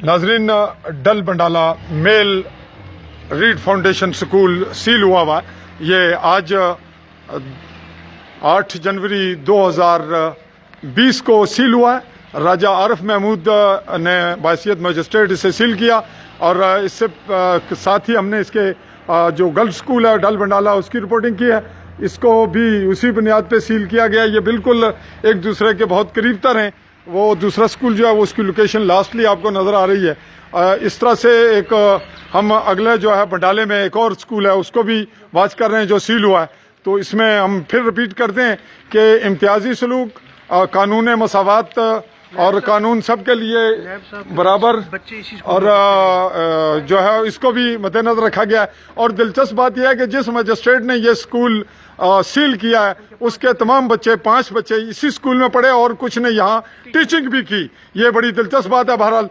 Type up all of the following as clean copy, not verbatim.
ناظرین، ڈل بنڈالہ میل red foundation school cell ہوا ہے۔ یہ آج 8 جنوری 2020 کو سیل ہوا ہے۔ راجہ عارف محمود نے بحیثیت مجسٹریٹ اسے سیل کیا، اور اس سے ساتھ ہی ہم نے اس کے جو گرلز اسکول ہے ڈل بنڈالہ اس کی رپورٹنگ کی ہے۔ اس کو بھی اسی بنیاد پہ سیل کیا گیا۔ یہ بالکل ایک دوسرے کے بہت قریب تر ہیں۔ وہ دوسرا اسکول جو ہے وہ اس کی لوکیشن لاسٹلی آپ کو نظر آ رہی ہے۔ اس طرح سے ایک ہم اگلے جو ہے بنڈالے میں ایک اور اسکول ہے اس کو بھی واچ کر رہے ہیں جو سیل ہوا ہے۔ تو اس میں ہم پھر رپیٹ کرتے ہیں کہ امتیازی سلوک، قانون مساوات اور قانون سب کے لیے برابر، اور جو ہے اس کو بھی مد نظر رکھا گیا ہے۔ اور دلچسپ بات یہ ہے کہ جس مجسٹریٹ نے یہ اسکول سیل کیا ہے اس کے تمام بچے 5 بچے اسی اسکول میں پڑھے، اور کچھ نے یہاں ٹیچنگ بھی کی۔ یہ بڑی دلچسپ بات ہے۔ بہرحال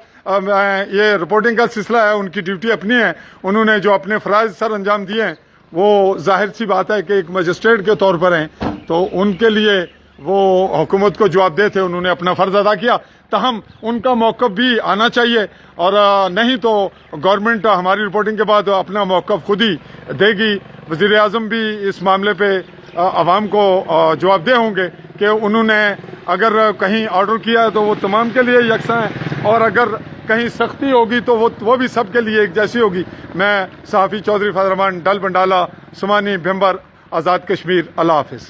یہ رپورٹنگ کا سلسلہ ہے، ان کی ڈیوٹی اپنی ہے، انہوں نے جو اپنے فرائض سر انجام دیے ہیں وہ ظاہر سی بات ہے کہ ایک مجسٹریٹ کے طور پر ہیں، تو ان کے لیے وہ حکومت کو جواب دہ تھے، انہوں نے اپنا فرض ادا کیا۔ تاہم ان کا موقف بھی آنا چاہیے، اور نہیں تو گورنمنٹ ہماری رپورٹنگ کے بعد اپنا موقف خود ہی دے گی۔ وزیر اعظم بھی اس معاملے پہ عوام کو جواب دہ ہوں گے کہ انہوں نے اگر کہیں آرڈر کیا ہے تو وہ تمام کے لیے یکساں ہے، اور اگر کہیں سختی ہوگی تو وہ بھی سب کے لیے ایک جیسی ہوگی۔ میں صحافی چودھری فضل الرحمان، ڈل بنڈالہ، سماہنی، بھمبر، آزاد کشمیر۔ اللہ حافظ۔